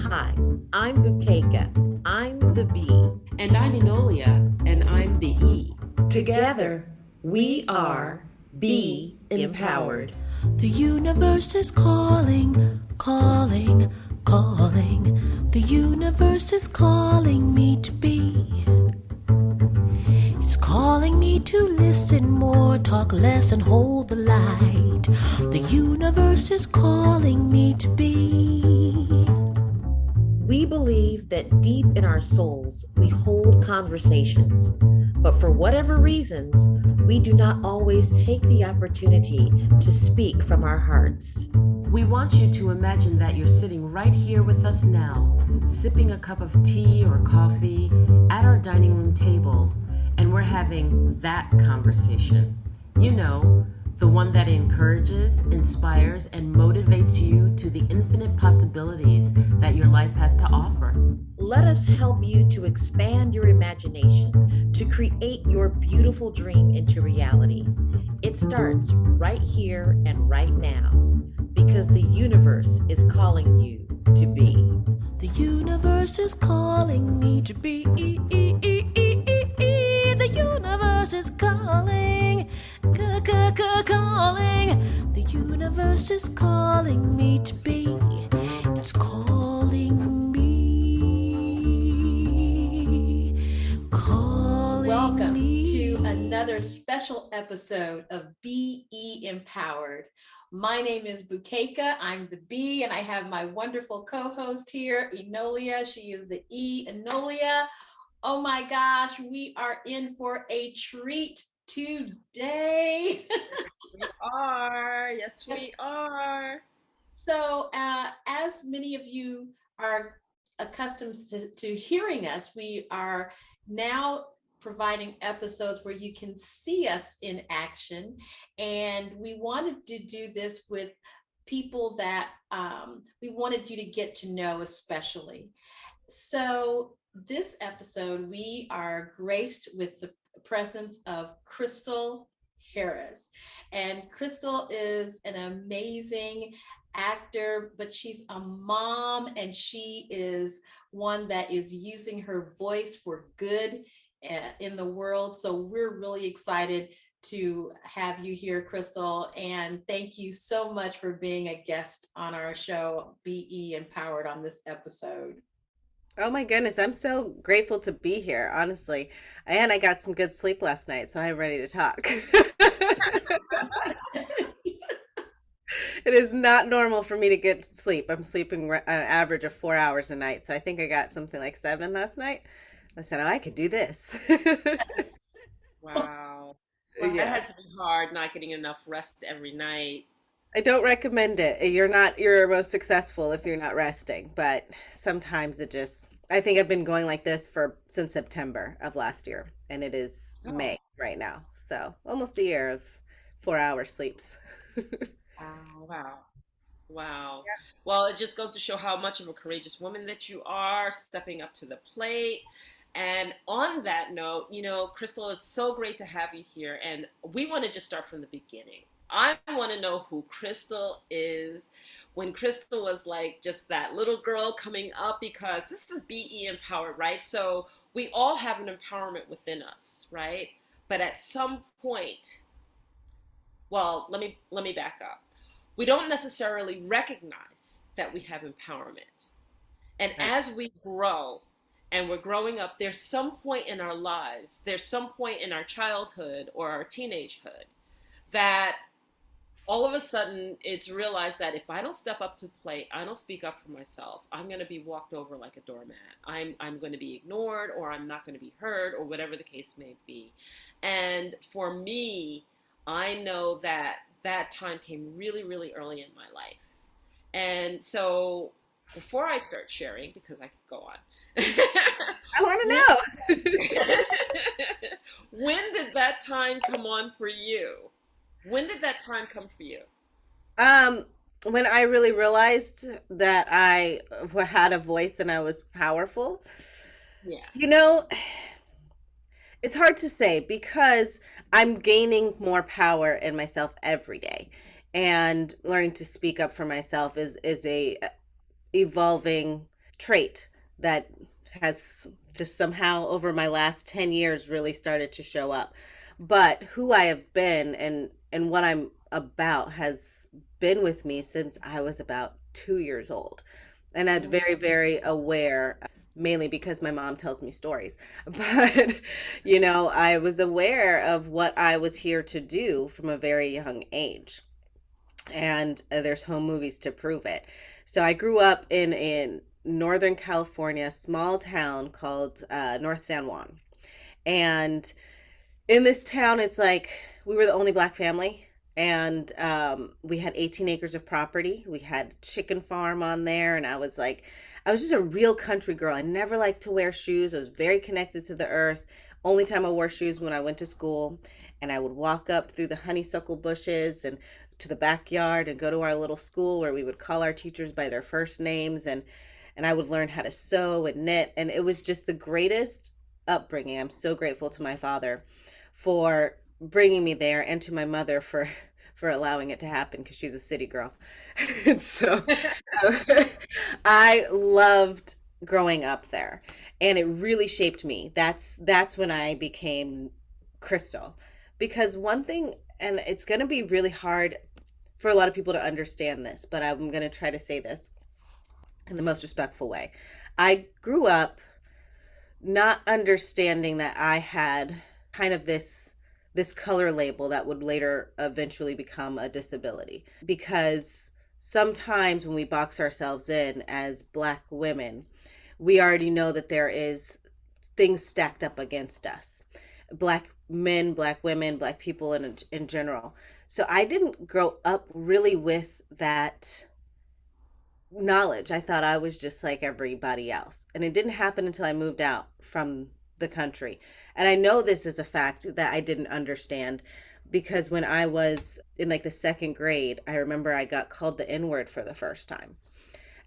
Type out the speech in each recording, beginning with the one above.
Hi, I'm Bukeka. I'm the B. And I'm Enolia, and I'm the E. Together, we are Be Empowered. The universe is calling, calling, calling. The universe is calling me to be. It's calling me to listen more, talk less, and hold the light. The universe is calling me to be. We believe that deep in our souls, we hold conversations, but for whatever reasons, we do not always take the opportunity to speak from our hearts. We want you to imagine that you're sitting right here with us now, sipping a cup of tea or coffee at our dining room table, and we're having that conversation. You know, the one that encourages, inspires, and motivates you to the infinite possibilities that your life has to offer. Let us help you to expand your imagination, to create your beautiful dream into reality. It starts right here and right now, because the universe is calling you to be. The universe is calling me to be. The universe is calling, calling. The universe is calling me to be. It's calling me, calling Welcome me. to another special episode of Be Empowered. My name is Bukeka. I'm the B, and I have my wonderful co-host here, Enolia. She is the E, Enolia. Oh my gosh, we are in for a treat today. We are. Yes, we are. So, as many of you are accustomed to hearing us, we are now providing episodes where you can see us in action. And we wanted to do this with people that we wanted you to get to know, especially. So, this episode, we are graced with the presence of Krystal Harris. And Krystal is an amazing actor, but she's a mom, and she is one that is using her voice for good in the world. So we're really excited to have you here, Krystal, and thank you so much for being a guest on our show, Be Empowered, on this episode. Oh my goodness, I'm so grateful to be here, honestly. And I got some good sleep last night, so I'm ready to talk. It is not normal for me to get sleep. I'm sleeping an average of 4 hours a night, so I think I got something like 7 last night. I said, oh, I could do this. Wow. That Yeah. has to be hard, not getting enough rest every night. I don't recommend it. You're not your most successful if you're not resting, but sometimes I think I've been going like this for since September of last year, and it is Oh, May right now. So almost a year of 4 hour sleeps. Wow. wow. Wow. Well, it just goes to show how much of a courageous woman that you are, stepping up to the plate. And on that note, Krystal, it's so great to have you here. And we want to just start from the beginning. I want to know who Krystal is, when Krystal was like just that little girl coming up, because this is BE Empowered, right? So we all have an empowerment within us, right? But at some point, well, let me back up. We don't necessarily recognize that we have empowerment. And Right. as we grow and we're growing up, there's some point in our lives, there's some point in our childhood or our teenagehood that all of a sudden it's realized that if I don't step up to the plate, I don't speak up for myself, I'm going to be walked over like a doormat. I'm going to be ignored, or I'm not going to be heard, or whatever the case may be. And for me, I know that that time came really, really early in my life. And so before I start sharing, because I could go on, I want when, to know. when did that time come on for you? When did that time come for you? Um, when I really realized that I had a voice and I was powerful, Yeah. you know, it's hard to say because I'm gaining more power in myself every day. And learning to speak up for myself is a evolving trait that has just somehow over my last 10 years really started to show up. But who I have been and what I'm about has been with me since I was about 2 years old. And I'm very, very aware, mainly because my mom tells me stories. But, I was aware of what I was here to do from a very young age. And there's home movies to prove it. So I grew up in Northern California, small town called North San Juan. And in this town, it's like we were the only black family. And we had 18 acres of property. We had a chicken farm on there. And I was just a real country girl. I never liked to wear shoes. I was very connected to the earth. Only time I wore shoes when I went to school. And I would walk up through the honeysuckle bushes and to the backyard and go to our little school where we would call our teachers by their first names. And I would learn how to sew and knit. And it was just the greatest upbringing. I'm so grateful to my father for bringing me there and to my mother for allowing it to happen because she's a city girl. And so I loved growing up there and it really shaped me. That's when I became Krystal. Because one thing, and it's going to be really hard for a lot of people to understand this, but I'm going to try to say this in the most respectful way. I grew up not understanding that I had kind of this color label that would later eventually become a disability, because sometimes when we box ourselves in as black women, we already know that there is things stacked up against us, black men, black women, black people in general. So I didn't grow up really with that knowledge. I thought I was just like everybody else. And it didn't happen until I moved out from the country. And I know this is a fact that I didn't understand because when I was in like the second grade, I remember I got called the N word for the first time.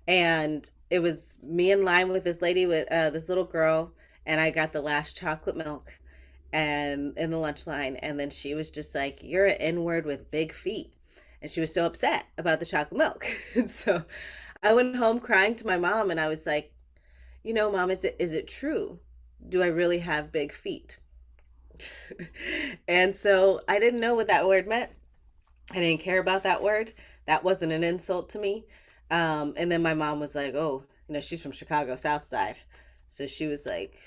And it was me in line with this lady, with this little girl, and I got the last chocolate milk and in the lunch line. And then she was just like, "You're an N word with big feet." And she was so upset about the chocolate milk. And so I went home crying to my mom and I was like, Mom, is it true? Do I really have big feet? And so I didn't know what that word meant. I didn't care about that word. That wasn't an insult to me. And then my mom was like, "Oh, she's from Chicago, South Side." So she was like,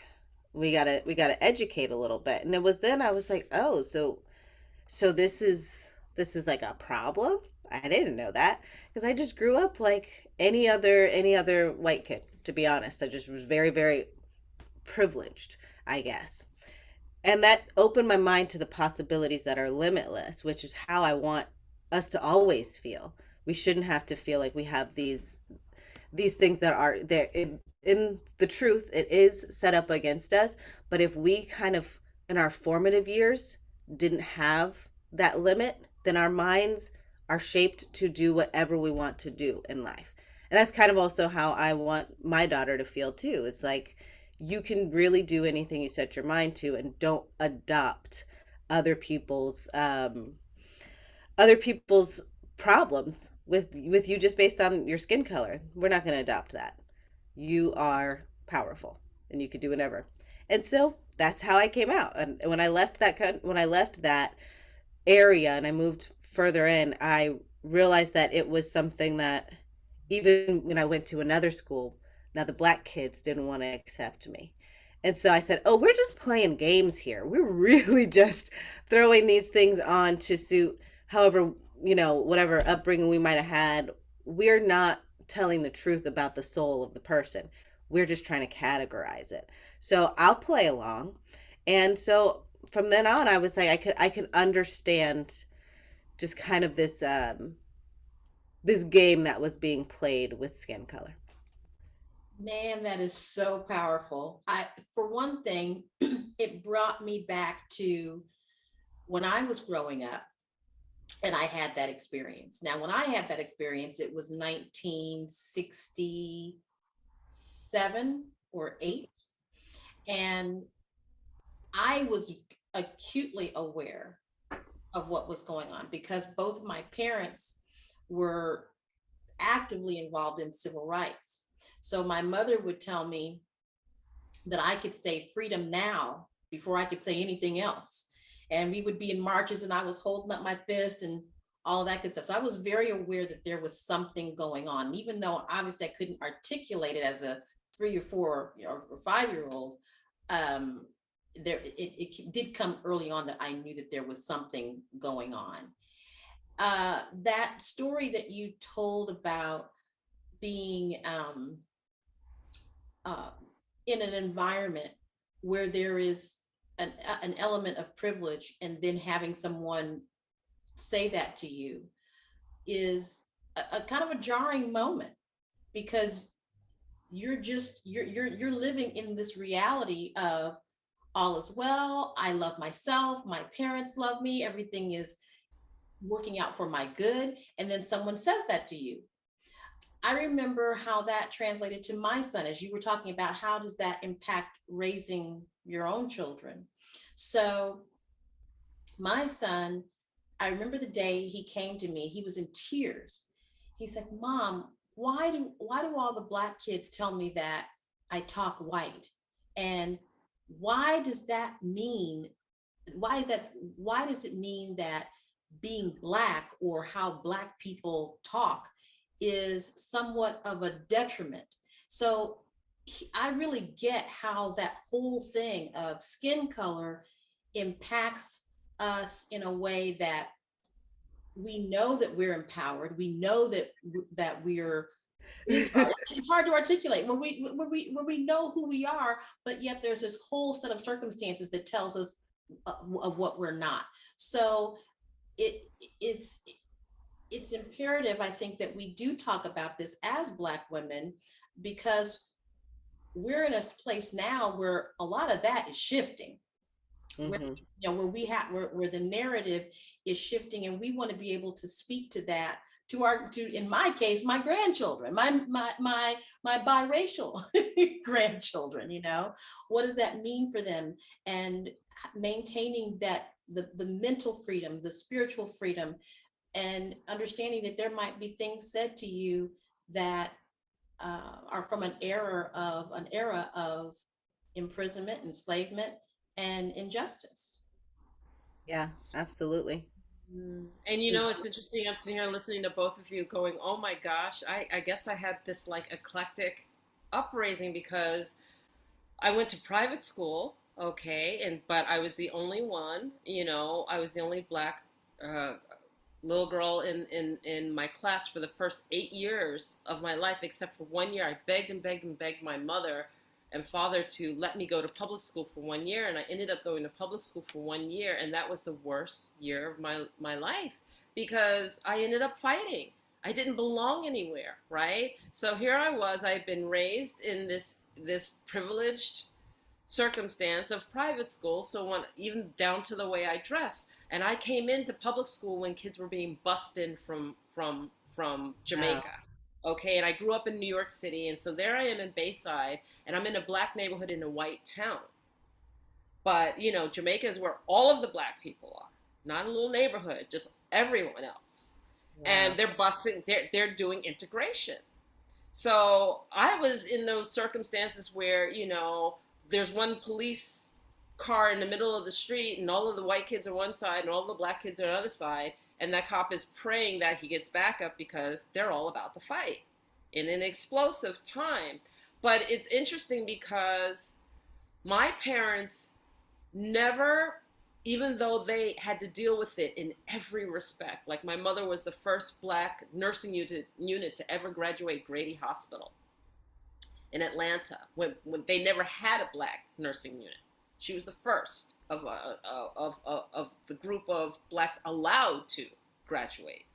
we gotta educate a little bit. And it was then I was like, "Oh, so this is like a problem?" I didn't know that because I just grew up like any other white kid, to be honest. I just was very, very privileged, I guess. And that opened my mind to the possibilities that are limitless, which is how I want us to always feel. We shouldn't have to feel like we have these things that are there in the truth. It is set up against us, but if we kind of in our formative years didn't have that limit, then our minds are shaped to do whatever we want to do in life. And that's kind of also how I want my daughter to feel too. It's like you can really do anything you set your mind to, and don't adopt other people's problems with you just based on your skin color. We're not going to adopt that. You are powerful and you can do whatever. And so that's how I came out. And when I left that area and I moved further in, I realized that it was something that even when I went to another school, now the black kids didn't want to accept me. And so I said, "Oh, we're just playing games here. We're really just throwing these things on to suit however, whatever upbringing we might have had. We're not telling the truth about the soul of the person. We're just trying to categorize it. So I'll play along." And so from then on, I was like, I can understand just kind of this game that was being played with skin color. Man, that is so powerful. For one thing, it brought me back to when I was growing up and I had that experience. Now, when I had that experience, it was 1967 or 8. And I was acutely aware of what was going on because both my parents were actively involved in civil rights. So my mother would tell me that I could say freedom now before I could say anything else. And we would be in marches and I was holding up my fist and all that good stuff. So I was very aware that there was something going on, even though obviously I couldn't articulate it as a 3 or 4 or 5 year old. It did come early on that I knew that there was something going on. That story that you told about being uh, in an environment where there is an element of privilege, and then having someone say that to you is a kind of a jarring moment, because you're living in this reality of all is well, I love myself, my parents love me, everything is working out for my good, and then someone says that to you. I remember how that translated to my son, as you were talking about how does that impact raising your own children. So my son, I remember the day he came to me, he was in tears. He said, Mom, why do all the Black kids tell me that I talk white? And why does that mean, why does it mean that being Black, or how Black people talk, is somewhat of a detriment? So I really get how that whole thing of skin color impacts us in a way that we know that we're empowered. We know that we're, it's hard to articulate when we know who we are, but yet there's this whole set of circumstances that tells us of what we're not. So it's imperative, I think, that we do talk about this as Black women, because we're in a place now where a lot of that is shifting. Where, where the narrative is shifting, and we want to be able to speak to that, in my case, my grandchildren, my biracial grandchildren. What does that mean for them, and maintaining that the mental freedom, the spiritual freedom, and understanding that there might be things said to you that are from an era of imprisonment, enslavement, and injustice. Yeah, absolutely. And it's interesting. I'm sitting here listening to both of you going, oh my gosh, I guess I had this like eclectic upraising, because I went to private school, okay, but I was the only one, I was the only Black little girl in my class for the first 8 years of my life, except for 1 year. I begged and begged and begged my mother and father to let me go to public school for 1 year, and I ended up going to public school for 1 year, and that was the worst year of my life, because I ended up fighting. I didn't belong anywhere, right? So here I was. I had been raised in this privileged circumstance of private school, so even down to the way I dress. And I came into public school when kids were being bussed in from Jamaica. Wow. Okay, and I grew up in New York City, and so there I am in Bayside, and I'm in a Black neighborhood in a white town. But, Jamaica is where all of the Black people are, not a little neighborhood, just everyone else. Wow. And they're busing, they're doing integration. So I was in those circumstances where, there's one police car in the middle of the street, and all of the white kids are one side and all the Black kids are on the other side, and that cop is praying that he gets back up, because they're all about to fight in an explosive time. But it's interesting because my parents never, even though they had to deal with it in every respect, like my mother was the first Black nursing unit to ever graduate Grady Hospital in Atlanta, when they never had a Black nursing unit. She was the first of the group of Blacks allowed to graduate.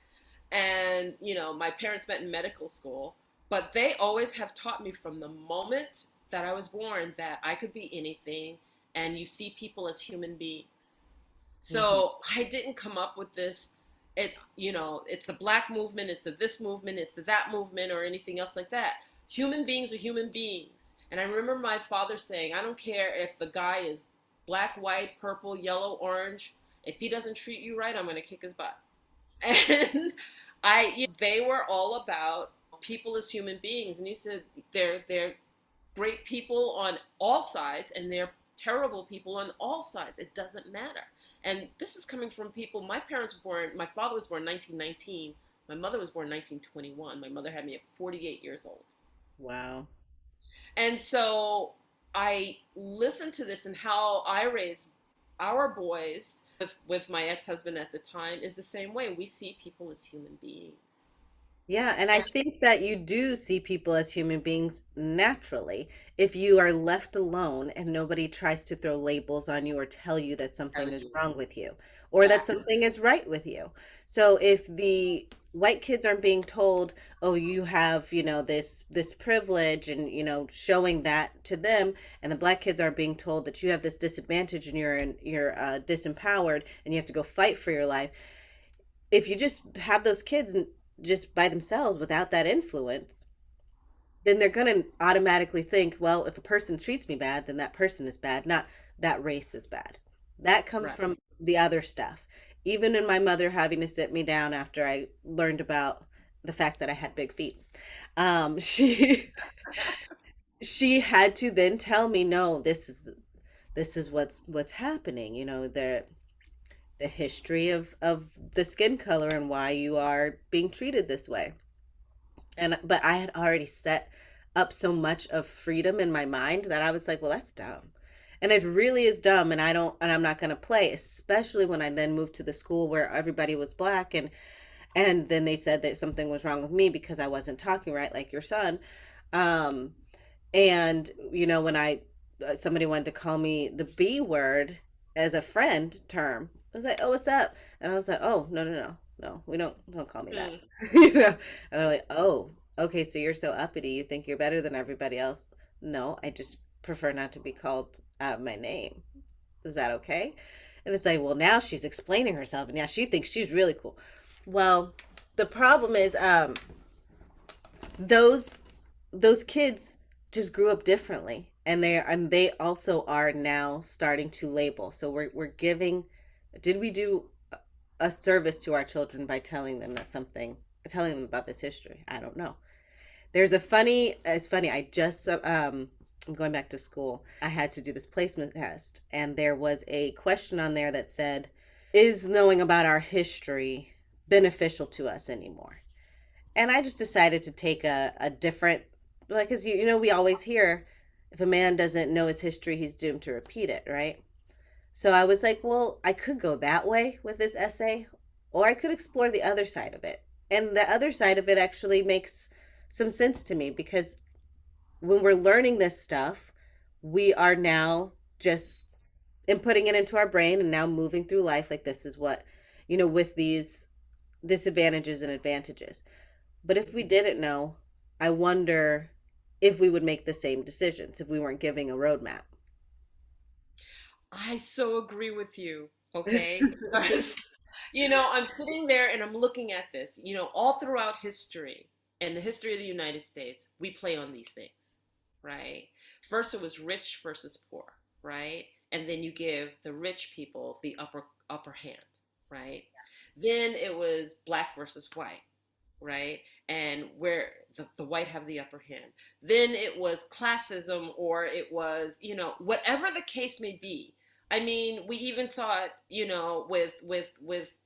And, my parents met in medical school, but they always have taught me from the moment that I was born that I could be anything, and you see people as human beings. So I didn't come up with this, it's the Black movement, it's this movement, it's that movement, or anything else like that. Human beings are human beings. And I remember my father saying, I don't care if the guy is Black, white, purple, yellow, orange. If he doesn't treat you right, I'm going to kick his butt. And they were all about people as human beings. And he said they're great people on all sides and they're terrible people on all sides. It doesn't matter. And this is coming from people. My father was born in 1919. My mother was born in 1921. My mother had me at 48 years old. Wow. And so I listened to this, and how I raised our boys with my ex-husband at the time is the same way. We see people as human beings. Yeah, and I think that you do see people as human beings naturally if you are left alone and nobody tries to throw labels on you or tell you that something is wrong with you or that something is right with you. So if the white kids aren't being told, "Oh, you have, this privilege," and showing that to them, and the black kids are being told that you have this disadvantage and you're disempowered and you have to go fight for your life. If you just have those kids just by themselves without that influence, then they're going to automatically think, well, if a person treats me bad, then that person is bad, not that race is bad. That comes from the other stuff. Even in my mother having to sit me down after I learned about the fact that I had big feet, she she had to then tell me, no, this is what's happening. The history of the skin color and why you are being treated this way. But I had already set up so much of freedom in my mind that I was like, well, that's dumb. And it really is dumb, and I'm not going to play, especially when I then moved to the school where everybody was black, and then they said that something was wrong with me because I wasn't talking right like your son. And when somebody wanted to call me the B word as a friend term, I was like, "Oh, what's up?" And I was like, "Oh, no, we don't call me that." And they're like, "Oh, okay, so you're so uppity, you think you're better than everybody else." No, I just prefer not to be called out my name. Is that okay? And it's like, well, now she's explaining herself, and now she thinks she's really cool. Well, the problem is, those kids just grew up differently, and they also are now starting to label. So we're giving. Did we do a service to our children by telling them about this history? I don't know. It's funny. I just, I'm going back to school. I had to do this placement test, and there was a question on there that said, is knowing about our history beneficial to us anymore? And I just decided to take a different, because we always hear, if a man doesn't know his history, he's doomed to repeat it, right? So I was like, well, I could go that way with this essay, or I could explore the other side of it. And the other side of it actually makes some sense to me, because when we're learning this stuff, we are now just inputting it into our brain and now moving through life like this is what, with these disadvantages and advantages. But if we didn't know, I wonder if we would make the same decisions if we weren't giving a roadmap. I so agree with you. Okay. I'm sitting there and I'm looking at this, all throughout history and the history of the United States, we play on these things, right? First, it was rich versus poor, right? And then you give the rich people the upper hand, right? Then it was black versus white, right? And where the white have the upper hand. Then it was classism, or it was, whatever the case may be. I mean, we even saw it,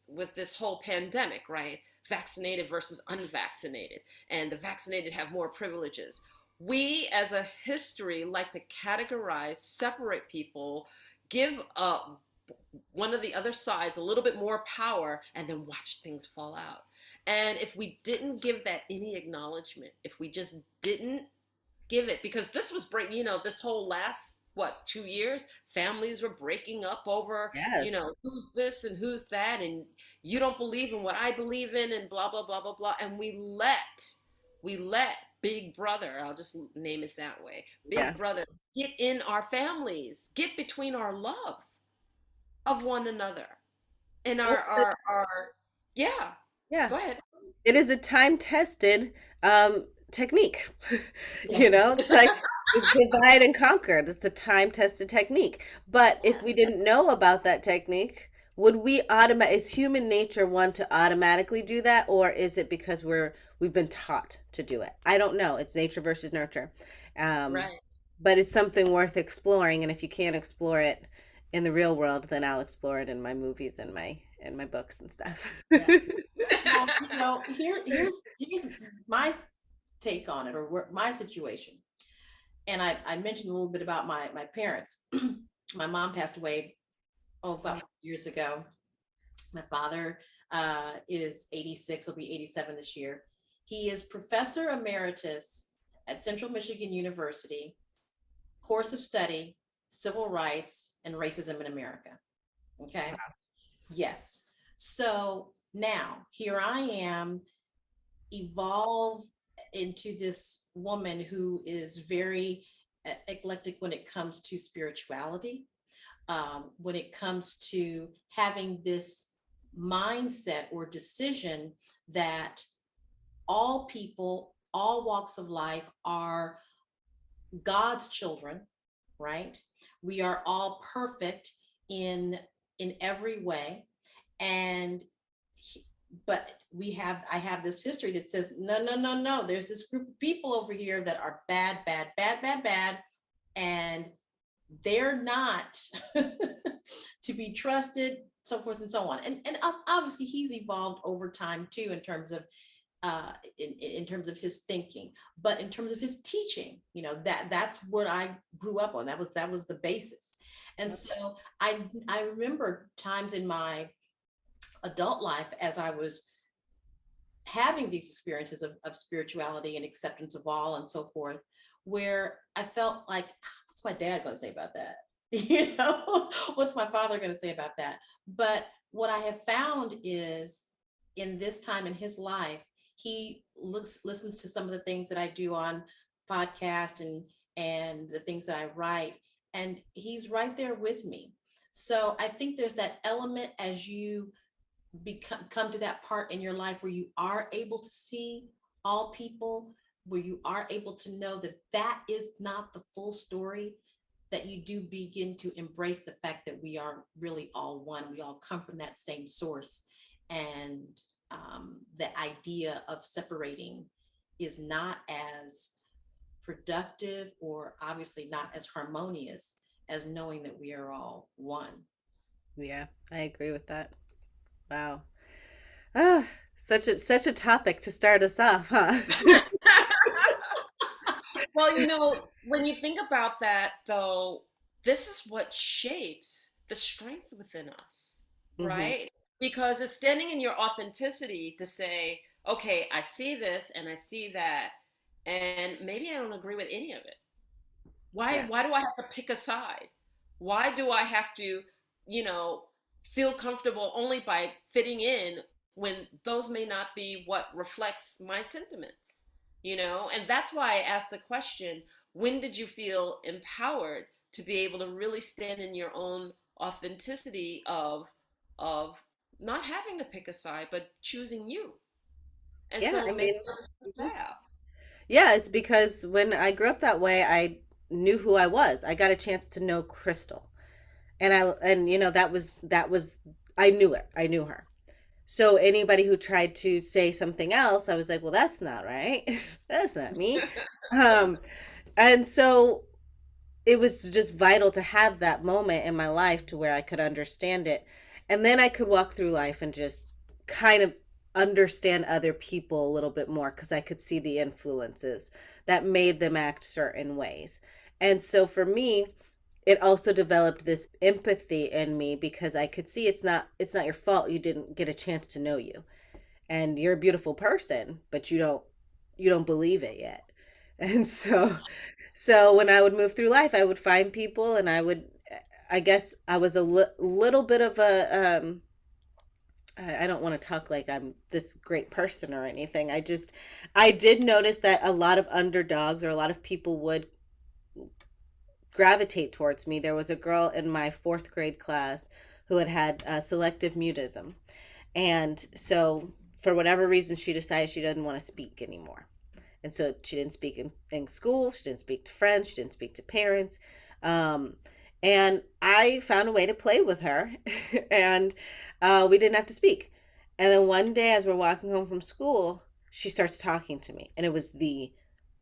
with this whole pandemic, right? Vaccinated versus unvaccinated, and the vaccinated have more privileges. We, as a history, like to categorize, separate people, give one of the other sides a little bit more power, and then watch things fall out. And if we didn't give that any acknowledgement, if we just didn't give it, because this was this whole last 2 years, families were breaking up over, Yes. Who's this and who's that, and you don't believe in what I believe in, and blah, blah, blah, blah, blah. And we let Big Brother, I'll just name it that way, Big Brother, get in our families, get between our love of one another. And yeah. Go ahead. It is a time-tested technique. It's like divide and conquer. That's the time-tested technique. But if we didn't know about that technique, would we is human nature one to automatically do that, or is it because we've been taught to do it? I don't know. It's nature versus nurture. Um, Right. but it's something worth exploring, and if you can't explore it in the real world, then I'll explore it in my movies and my books and stuff. Yeah. Well, here's my take on it, or my situation. And I mentioned a little bit about my parents. My mom passed away, about 4 years ago. My father is 86, will be 87 this year. He is professor emeritus at Central Michigan University, course of study, civil rights and racism in America. Okay. Yes. So now here I am, evolved into this woman who is very eclectic when it comes to spirituality, when it comes to having this mindset or decision that all people, all walks of life are God's children, right? We are all perfect in every way, and but I have this history that says no, no, no, no. There's this group of people over here that are bad, bad, bad, bad, bad, and they're not to be trusted, so forth and so on. And obviously he's evolved over time too in terms of in terms of his thinking, but in terms of his teaching, that's what I grew up on. That was the basis. And so I remember times in my adult life as I was having these experiences of spirituality and acceptance of all and so forth, where I felt like, what's my dad going to say about that? What's my father going to say about that? But what I have found is in this time in his life, he listens to some of the things that I do on podcast and the things that I write, and he's right there with me. So I think there's that element as you come to that part in your life where you are able to see all people, where you are able to know that that is not the full story, that you do begin to embrace the fact that we are really all one. We all come from that same source. And the idea of separating is not as productive, or obviously not as harmonious as knowing that we are all one. Yeah, I agree with that. Wow. Ah, such a topic to start us off, huh? Well, when you think about that, though, this is what shapes the strength within us, Hmm. right? Because it's standing in your authenticity to say, okay, I see this and I see that, and maybe I don't agree with any of it. Why, Yeah. why do I have to pick a side? Why do I have to, you know, feel comfortable only by fitting in when those may not be what reflects my sentiments? And that's why I asked the question, when did you feel empowered to be able to really stand in your own authenticity of not having to pick a side, but choosing you? And Yeah, so I maybe mean, let's put mhm. that out. Yeah, it's because when I grew up that way, I knew who I was. I got a chance to know Krystal. And that was I knew it. I knew her. So anybody who tried to say something else, I was like, well, that's not right. That's not me. Um, and so it was just vital to have that moment in my life to where I could understand it. And then I could walk through life and just kind of understand other people a little bit more because I could see the influences that made them act certain ways. And so for me, it also developed this empathy in me because I could see it's not your fault you didn't get a chance to know you. And you're a beautiful person, but you don't believe it yet. And so when I would move through life, I would find people, and I guess I was a little bit of a I don't want to talk like I'm this great person or anything. I did notice that a lot of underdogs or a lot of people would gravitate towards me. There was a girl in my fourth grade class who had selective mutism. And so, for whatever reason, she decided she doesn't want to speak anymore. And so, she didn't speak in school, she didn't speak to friends, she didn't speak to parents. Um, And I found a way to play with her, and we didn't have to speak. And then one day, as we're walking home from school, she starts talking to me, and it was the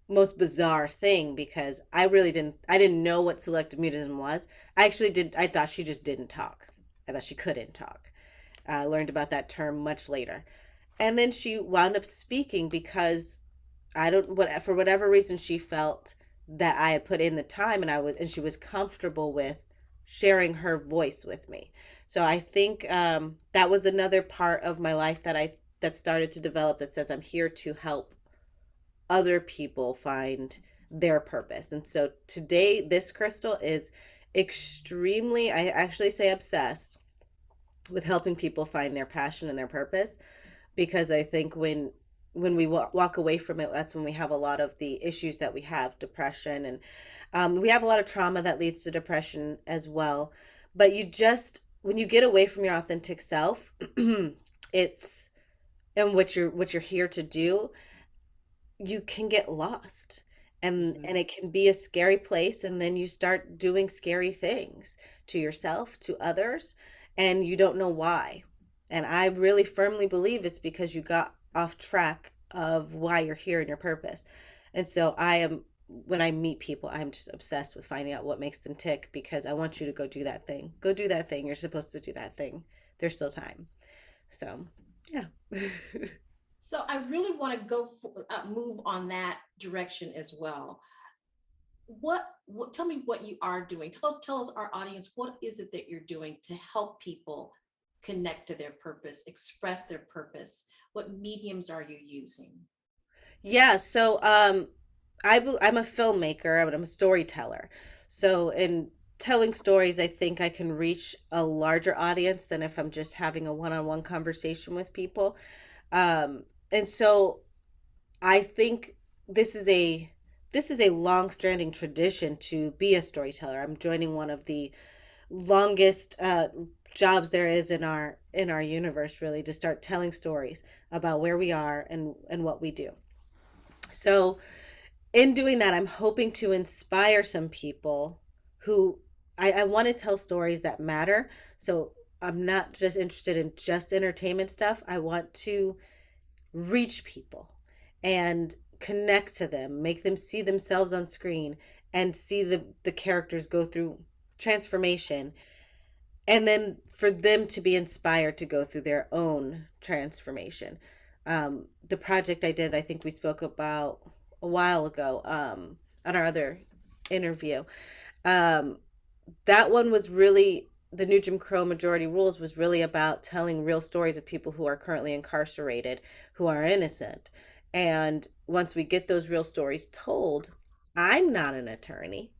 most bizarre thing because I didn't know what selective mutism was. I actually did I thought she just didn't talk. I thought she couldn't talk. I learned about that term much later. And then she wound up speaking because I don't what for whatever reason she felt that I had put in the time, and she was comfortable with sharing her voice with me. So I think that was another part of my life that started to develop, that says I'm here to help other people find their purpose. And so today, this Krystal is extremely, I actually say obsessed with helping people find their passion and their purpose, because I think when we walk away from it, that's when we have a lot of the issues that we have, depression, and we have a lot of trauma that leads to depression as well. But you just, when you get away from your authentic self, it's, and what you're here to do, you can get lost, Mhm. and it can be a scary place, and then you start doing scary things to yourself, to others, and you don't know why. And I really firmly believe it's because you got off track of why you're here and your purpose. And so I am, when I meet people, I'm just obsessed with finding out what makes them tick, because I want you to go do that thing. Go do that thing. You're supposed to do that thing. There's still time. So, yeah. So I really want to move on that direction as well. What tell me what you are doing. Tell us our audience, what is it that you're doing to help people connect to their purpose, express their purpose? What mediums are you using? Yeah, so I'm a filmmaker, but I'm a storyteller. So in telling stories, I think I can reach a larger audience than if I'm just having a one-on-one conversation with people. And so I think this is a this is a long-standing tradition to be a storyteller. I'm joining one of the longest jobs there is in our universe, really, to start telling stories about where we are and what we do. So in doing that, I'm hoping to inspire some people who I want to tell stories that matter. So I'm not just interested in just entertainment stuff. I want to reach people and connect to them, make them see themselves on screen and see the characters go through transformation, and then for them to be inspired to go through their own transformation. The project I did, I think we spoke about a while ago, on our other interview. Um, that one was really, the new Jim Crow Majority Rules was really about telling real stories of people who are currently incarcerated, who are innocent. And once we get those real stories told, I'm not an attorney.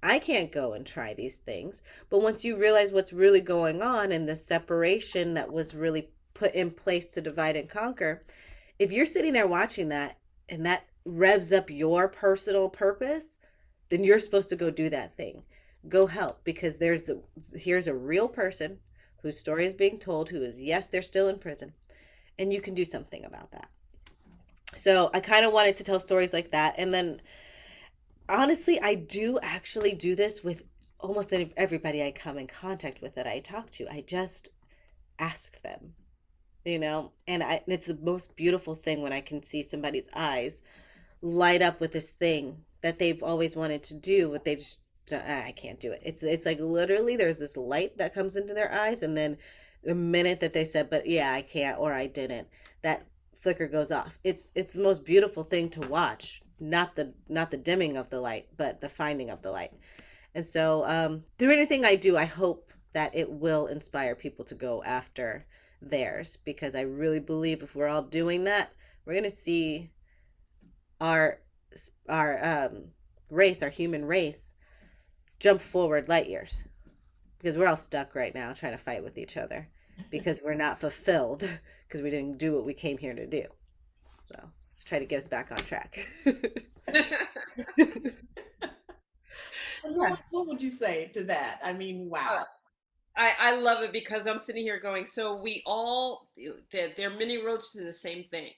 I can't go and try these things. But once you realize what's really going on and the separation that was really put in place to divide and conquer, if you're sitting there watching that and that revs up your personal purpose, then you're supposed to go do that thing. Go help, because here's a real person whose story is being told, who is, yes, they're still in prison, and you can do something about that. So I kind of wanted to tell stories like that. And then honestly, I do actually do this with almost everybody I come in contact with, that I talk to. I just ask them, and it's the most beautiful thing when I can see somebody's eyes light up with this thing that they've always wanted to do, but they just, I can't do it. It's like literally there's this light that comes into their eyes, and then the minute that they said, but yeah, I can't, or I didn't, that flicker goes off. It's the most beautiful thing to watch. Not the dimming of the light, but the finding of the light. And so through anything I do, I hope that it will inspire people to go after theirs, because I really believe if we're all doing that, we're gonna see our race, our human race, jump forward light years, because we're all stuck right now trying to fight with each other because we're not fulfilled, because we didn't do what we came here to do. So try to get us back on track. Yeah. What would you say to that? I mean, Uh, wow. I love it because I'm sitting here going, so we all, there are many roads to the same thing.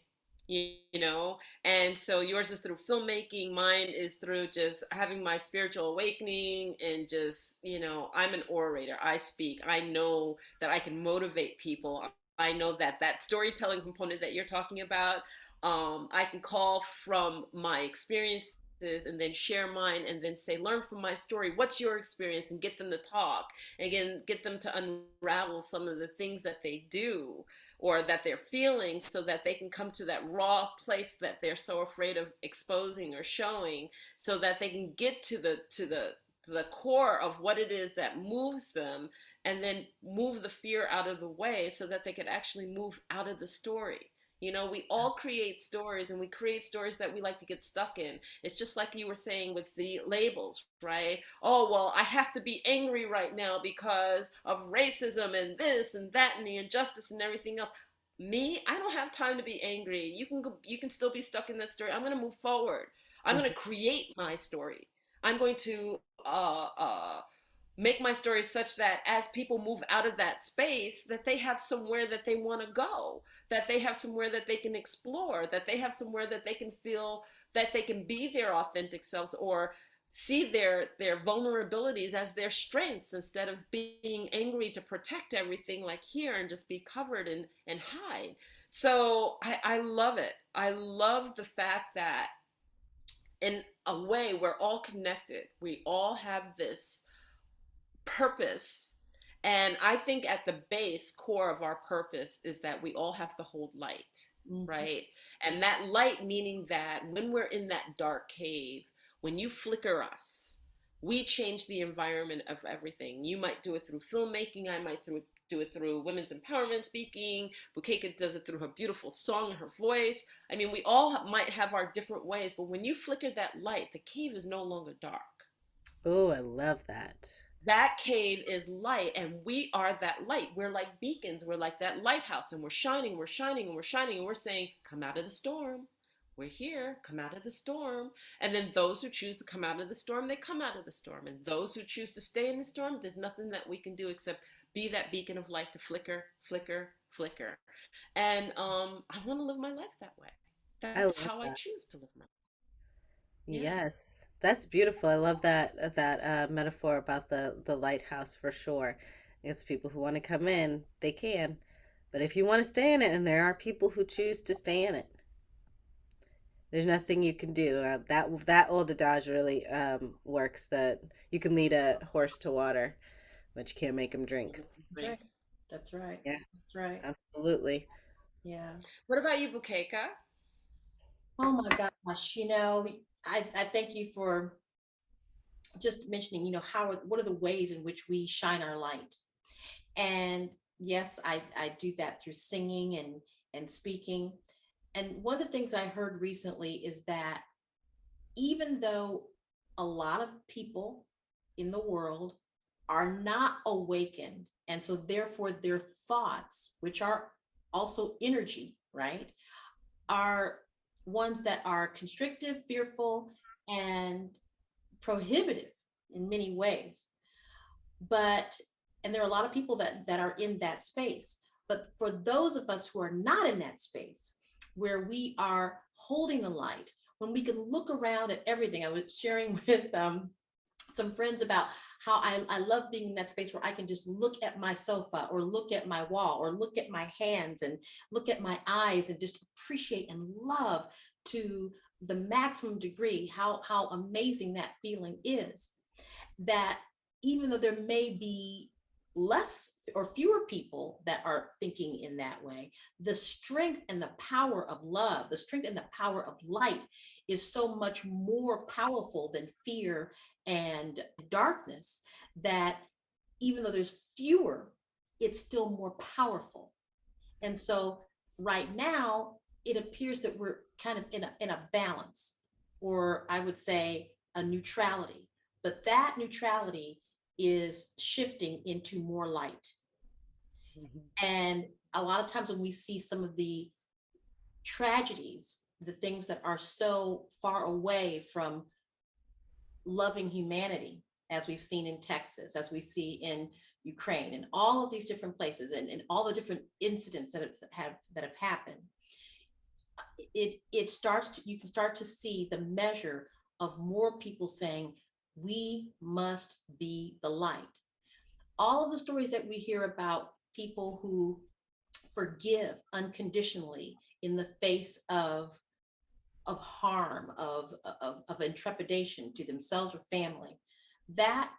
you know. And so yours is through filmmaking, mine is through just having my spiritual awakening, and just, you know, I'm an orator, I speak, I know that I can motivate people. I know that that storytelling component that you're talking about, I can call from my experiences and then share mine, and then say, learn from my story, what's your experience, and get them to talk, again, get them to unravel some of the things that they do or that they're feeling, so that they can come to that raw place that they're so afraid of exposing or showing, so that they can get to the core of what it is that moves them, and then move the fear out of the way, so that they can actually move out of the story. You know, we all create stories, and we create stories that we like to get stuck in. It's just like you were saying with the labels, right? Oh, well, I have to be angry right now because of racism and this and that and the injustice and everything else. Me, I don't have time to be angry. You can still be stuck in that story. I'm going to move forward. I'm going to create my story. I'm going to make my story such that as people move out of that space, that they have somewhere that they want to go, that they have somewhere that they can explore, that they have somewhere that they can feel that they can be their authentic selves, or see their vulnerabilities as their strengths, instead of being angry to protect everything like here and just be covered and hide. So I love it. I love the fact that in a way we're all connected. We all have this purpose. And I think at the base core of our purpose is that we all have to hold light, right? And that light, meaning that when we're in that dark cave, when you flicker us, we change the environment of everything. You might do it through filmmaking. I might do it through women's empowerment speaking. Bukeka does it through her beautiful song and her voice. I mean, we all might have our different ways, but when you flicker that light, the cave is no longer dark. Oh, I love that. That cave is light, and we are that light. We're like beacons. We're like that lighthouse, and we're shining, we're shining, and we're shining, and we're saying, come out of the storm. We're here, come out of the storm. And then those who choose to come out of the storm, they come out of the storm. And those who choose to stay in the storm, there's nothing that we can do except be that beacon of light to flicker, flicker, flicker. And I want to live my life that way. I That's love how I that. choose to live my life. Yeah. Yes, that's beautiful. I love that metaphor about the lighthouse for sure. It's people who want to come in, they can. But if you want to stay in it, and there are people who choose to stay in it, there's nothing you can do. That old adage really works. That you can lead a horse to water, but you can't make him drink. Right. That's right. Yeah, That's right. absolutely. Yeah. What about you, Bukeka? Oh my gosh. I thank you for just mentioning, what are the ways in which we shine our light? And yes, I do that through singing and speaking. And one of the things I heard recently is that even though a lot of people in the world are not awakened, and so therefore their thoughts, which are also energy, right, are ones that are constrictive, fearful, and prohibitive in many ways. But and there are a lot of people that are in that space. But for those of us who are not in that space, where we are holding the light, when we can look around at everything. I was sharing with some friends about how I love being in that space where I can just look at my sofa or look at my wall or look at my hands and look at my eyes and just appreciate and love to the maximum degree how amazing that feeling is. That even though there may be less or fewer people that are thinking in that way, the strength and the power of love, the strength and the power of light is so much more powerful than fear and darkness, that even though there's fewer, it's still more powerful. And so right now, it appears that we're kind of in a balance, or I would say a neutrality. But that neutrality is shifting into more light. And a lot of times when we see some of the tragedies, the things that are so far away from loving humanity, as we've seen in Texas, as we see in Ukraine, and all of these different places, and all the different incidents that have happened, it starts to, you can start to see the measure of more people saying, we must be the light. All of the stories that we hear about people who forgive unconditionally in the face of harm, of intrepidation to themselves or family, that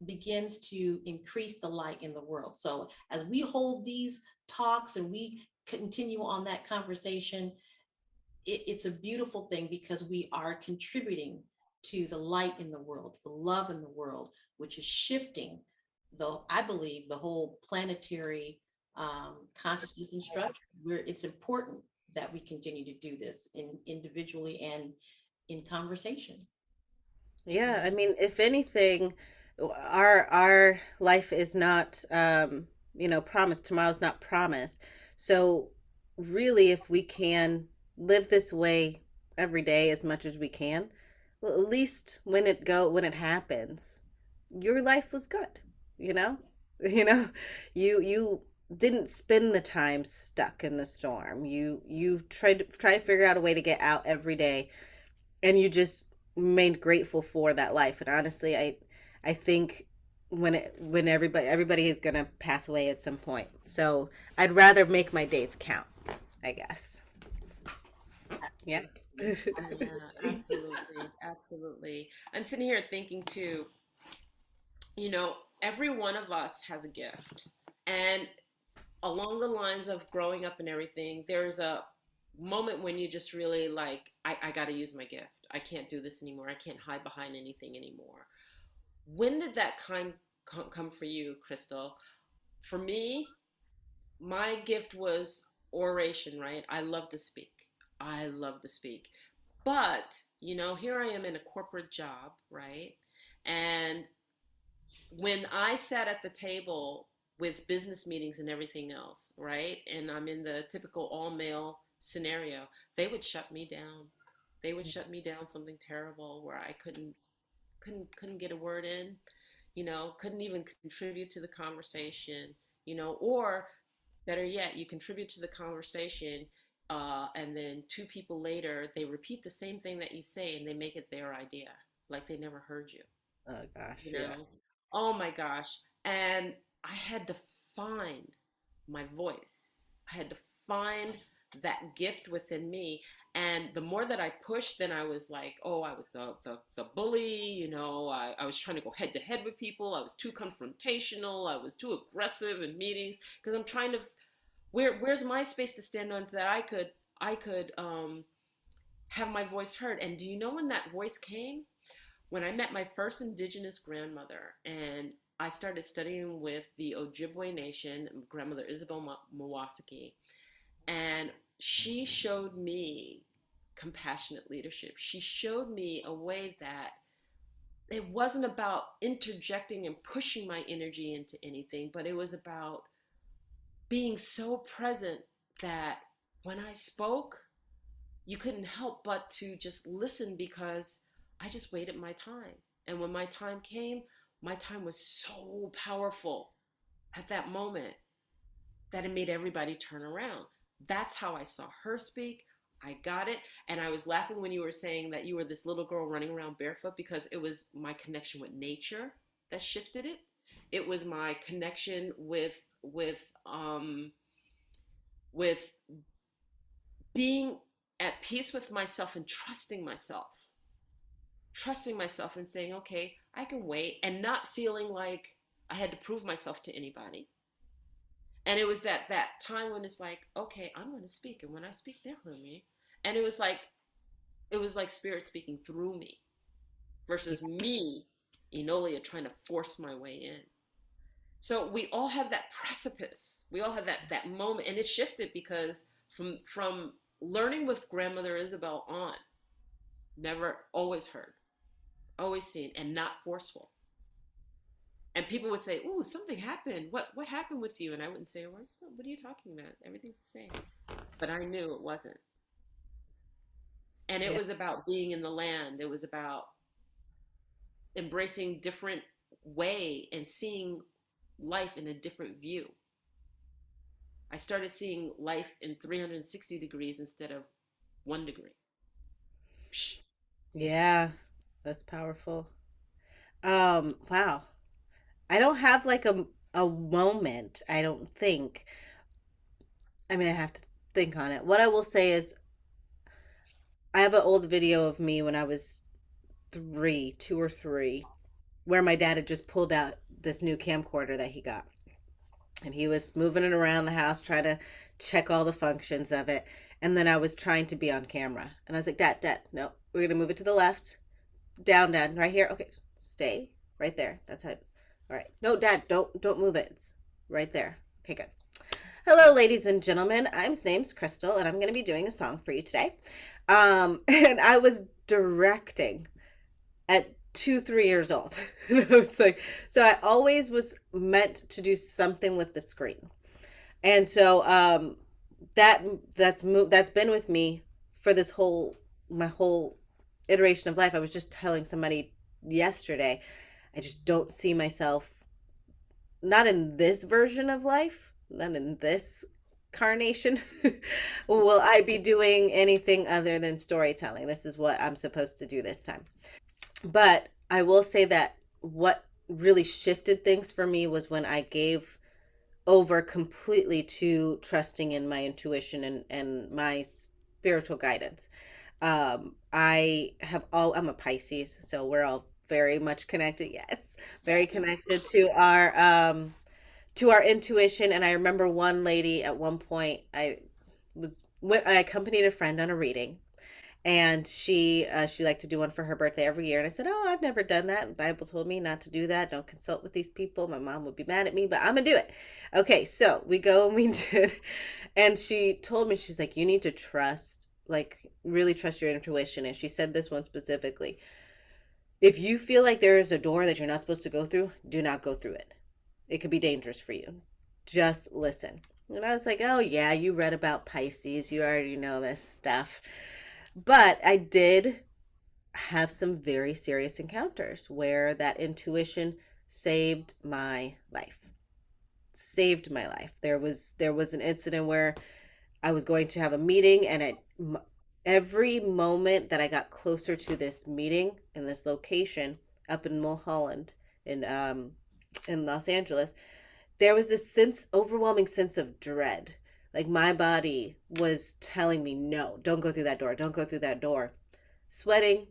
begins to increase the light in the world. So as we hold these talks and we continue on that conversation, it's a beautiful thing because we are contributing to the light in the world, the love in the world, which is shifting, though I believe, the whole planetary consciousness and structure. Where it's important that we continue to do this individually and in conversation. Yeah, I mean, if anything, our life is not promised. Tomorrow's not promised. So really, if we can live this way every day as much as we can, well, at least when it happens, your life was good, you know? You know, you didn't spend the time stuck in the storm. You've tried to figure out a way to get out every day, and you just remained grateful for that life. And honestly, I think when everybody is gonna pass away at some point, so I'd rather make my days count, I guess. Yeah. Yeah, absolutely, absolutely. I'm sitting here thinking too, you know, every one of us has a gift. And along the lines of growing up and everything, there's a moment when you just really like, I got to use my gift. I can't do this anymore. I can't hide behind anything anymore. When did that kind come for you, Krystal? For me, my gift was oration, right? I love to speak. I love to speak. But, you know, here I am in a corporate job, right? And when I sat at the table with business meetings and everything else, right? And I'm in the typical all male scenario, they would shut me down. They would shut me down something terrible where I couldn't get a word in, you know, couldn't even contribute to the conversation, you know, or better yet, you contribute to the conversation, and then two people later, they repeat the same thing that you say and they make it their idea, like they never heard you, Oh gosh, you yeah. know? Oh my gosh. And I had to find my voice. I had to find that gift within me. And the more that I pushed, then I was like, oh, I was the bully, you know, I was trying to go head to head with people. I was too confrontational. I was too aggressive in meetings because I'm trying to, where's my space to stand on so that I could have my voice heard. And do you know when that voice came? When I met my first indigenous grandmother and I started studying with the Ojibwe Nation, grandmother Isabel Mawasaki, and she showed me compassionate leadership. She showed me a way that it wasn't about interjecting and pushing my energy into anything, but it was about being so present that when I spoke, you couldn't help but to just listen because I just waited my time. And when my time came, my time was so powerful at that moment that it made everybody turn around. That's how I saw her speak. I got it. And I was laughing when you were saying that you were this little girl running around barefoot because it was my connection with nature that shifted it. It was my connection with being at peace with myself and trusting myself and saying, okay, I can wait, and not feeling like I had to prove myself to anybody. And it was that time when it's like, okay, I'm going to speak, and when I speak, they'll hear me. And it was like spirit speaking through me versus me, Enolia, trying to force my way in. So we all have that precipice. We all have that moment, and it shifted because from learning with grandmother Isabel on, never, always heard, always seen, and not forceful. And people would say, "Ooh, something happened. What happened with you?" And I wouldn't say a word. So, what are you talking about? Everything's the same. But I knew it wasn't. And it Yeah. was about being in the land. It was about embracing different way and seeing life in a different view. I started seeing life in 360 degrees instead of 1 degree. Psh. Yeah, that's powerful. Wow. I don't have like a moment, I don't think. I mean, I have to think on it. What I will say is I have an old video of me when I was 2 or 3, where my dad had just pulled out this new camcorder that he got. And he was moving it around the house, trying to check all the functions of it. And then I was trying to be on camera. And I was like, Dad, no, we're going to move it to the left. Down, Dad, right here. Okay, stay right there. That's how. All right. No, Dad, don't move it. It's right there. Okay, good. Hello, ladies and gentlemen. Name's Krystal, and I'm going to be doing a song for you today. And I was directing at 2, 3 years old. And I was like, so I always was meant to do something with the screen. And so that's been with me for my whole iteration of life. I was just telling somebody yesterday, I just don't see myself, not in this version of life, not in this carnation, will I be doing anything other than storytelling. This is what I'm supposed to do this time. But I will say that what really shifted things for me was when I gave over completely to trusting in my intuition and my spiritual guidance. I'm a Pisces, so we're all very much connected. Yes, very connected to our intuition. And I remember one lady at one point, I accompanied a friend on a reading, and she liked to do one for her birthday every year. And I said, oh, I've never done that. The Bible told me not to do that. Don't consult with these people. My mom would be mad at me, but I'm gonna do it. Okay, so we go and we did. And she told me, she's like, you need to trust, like really trust your intuition. And she said this one specifically: if you feel like there is a door that you're not supposed to go through, do not go through it. It could be dangerous for you. Just listen. And I was like, oh yeah, you read about Pisces, you already know this stuff. But I did have some very serious encounters where that intuition saved my life. Saved my life. There was an incident where I was going to have a meeting, and every moment that I got closer to this meeting in this location up in Mulholland in Los Angeles, there was this overwhelming sense of dread. Like my body was telling me, no, don't go through that door. Don't go through that door. Sweating,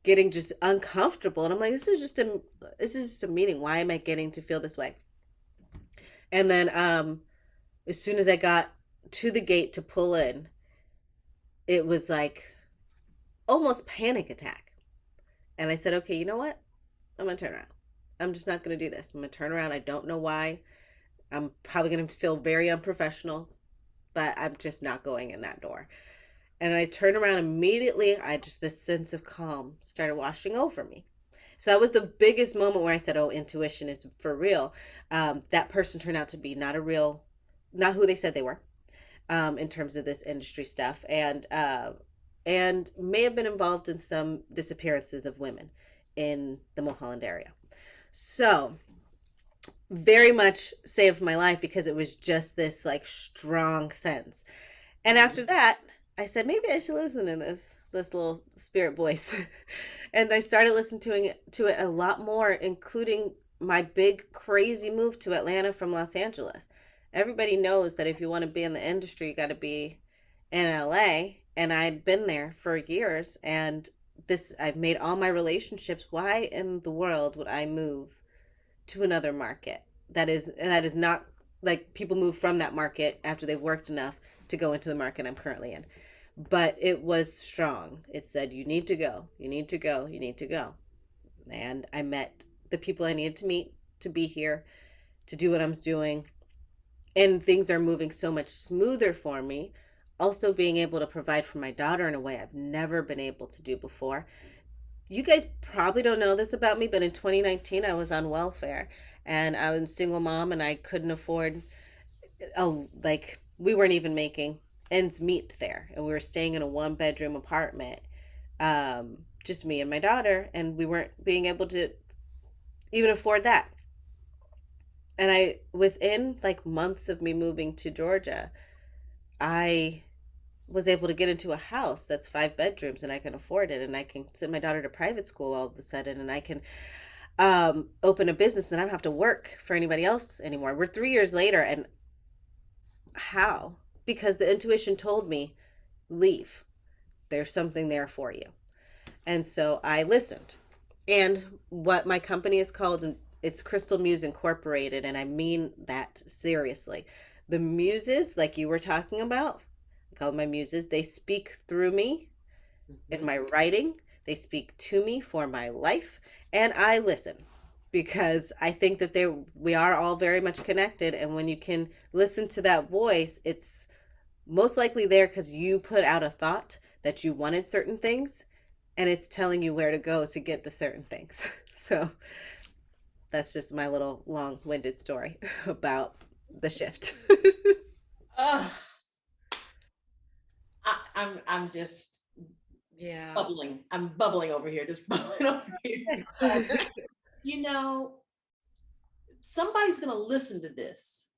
getting just uncomfortable. And I'm like, this is just a meeting. Why am I getting to feel this way? And then as soon as I got to the gate to pull in, it was like almost panic attack. And I said, okay, you know what? I'm going to turn around. I'm just not going to do this. I'm going to turn around. I don't know why. I'm probably going to feel very unprofessional, but I'm just not going in that door. And I turned around immediately. This sense of calm started washing over me. So that was the biggest moment where I said, oh, intuition is for real. That person turned out to be not who they said they were, in terms of this industry stuff. And may have been involved in some disappearances of women in the Mulholland area. So very much saved my life because it was just this like strong sense. And after that, I said, maybe I should listen to this little spirit voice. And I started listening to it a lot more, including my big crazy move to Atlanta from Los Angeles. Everybody knows that if you want to be in the industry, you got to be in LA. And I'd been there for years, and I've made all my relationships. Why in the world would I move to another market? That is not, like, people move from that market after they've worked enough to go into the market I'm currently in. But it was strong. It said, you need to go, you need to go, you need to go. And I met the people I needed to meet to be here, to do what I'm doing. And things are moving so much smoother for me. Also being able to provide for my daughter in a way I've never been able to do before. You guys probably don't know this about me, but in 2019, I was on welfare, and I was a single mom, and I couldn't afford, we weren't even making ends meet there. And we were staying in a 1-bedroom apartment, just me and my daughter, and we weren't being able to even afford that. And within like months of me moving to Georgia, I was able to get into a house that's 5 bedrooms and I can afford it, and I can send my daughter to private school all of a sudden, and I can open a business and I don't have to work for anybody else anymore. We're 3 years later, and how? Because the intuition told me, leave. There's something there for you. And so I listened. And what my company is called, it's Krystal Muse Incorporated, and I mean that seriously. The muses, like you were talking about, I call them my muses, they speak through me in Mhm. my writing, they speak to me for my life, and I listen because I think that we are all very much connected. And when you can listen to that voice, it's most likely there because you put out a thought that you wanted certain things, and it's telling you where to go to get the certain things. So that's just my little long-winded story about the shift. Ugh, I'm just Yeah. bubbling. I'm bubbling over here, just bubbling over here. Because, you know, somebody's going to listen to this,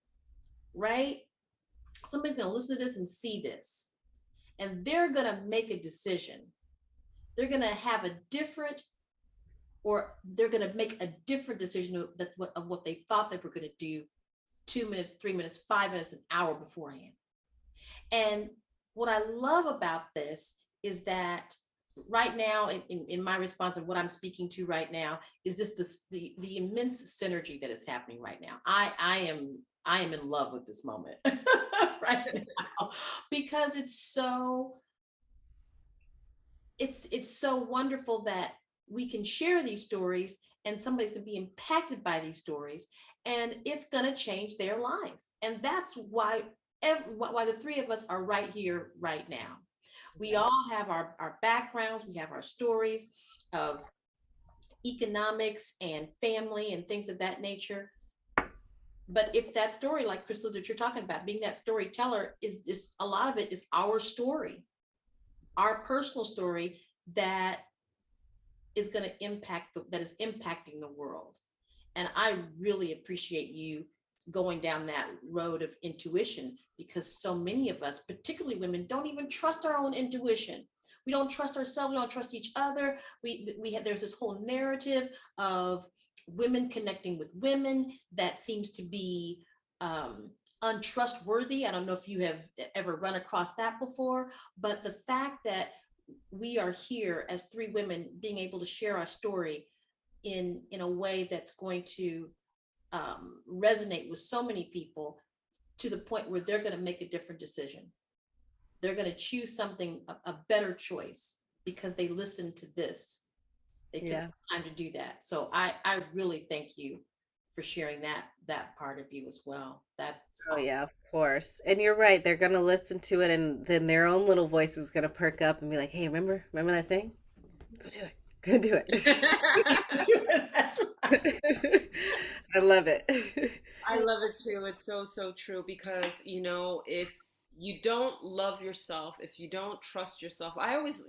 right? Somebody's going to listen to this and see this, and they're going to make a decision. They're going to have a different, or they're going to make a different decision of what they thought they were going to do 2 minutes, 3 minutes, 5 minutes, an hour beforehand. And what I love about this is that right now, in my response of what I'm speaking to right now, is the immense synergy that is happening right now. I am in love with this moment right now, because it's so wonderful that we can share these stories and somebody's going to be impacted by these stories, and it's going to change their life. And that's why the three of us are right here right now. We all have our backgrounds, we have our stories of economics and family and things of that nature. But it's that story, like Krystal, that you're talking about, being that storyteller, is just a lot of it is our story, our personal story, that is going to that is impacting the world. And I really appreciate you going down that road of intuition, because so many of us, particularly women, don't even trust our own intuition. We don't trust ourselves. We don't trust each other. We have, there's this whole narrative of women connecting with women that seems to be untrustworthy. I don't know if you have ever run across that before, but the fact that we are here as three women being able to share our story in a way that's going to resonate with so many people, to the point where they're going to make a different decision. They're going to choose something, a better choice, because they listened to this. They took Yeah. time to do that. So I really thank you for sharing that part of you as well. That's Oh awesome. yeah, of course. And you're right. They're gonna listen to it, and then their own little voice is gonna perk up and be like, "Hey, remember that thing? Go do it. Go do That's right. it." I love it. I love it too. It's so, so true because, if you don't love yourself, if you don't trust yourself, I always,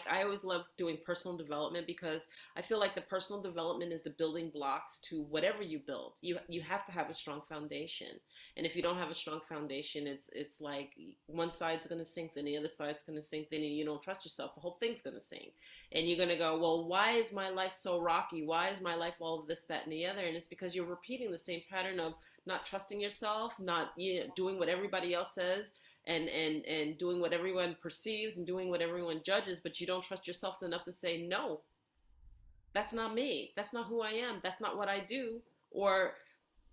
I always love doing personal development because I feel like the personal development is the building blocks to whatever you build. You have to have a strong foundation. And if you don't have a strong foundation, it's like one side's going to sink, then the other side's going to sink, then you don't trust yourself, the whole thing's going to sink. And you're going to go, well, why is my life so rocky? Why is my life all of this, that, and the other? And it's because you're repeating the same pattern of not trusting yourself, not doing what everybody else says, and doing what everyone perceives and doing what everyone judges, but you don't trust yourself enough to say, no, that's not me. That's not who I am. That's not what I do. Or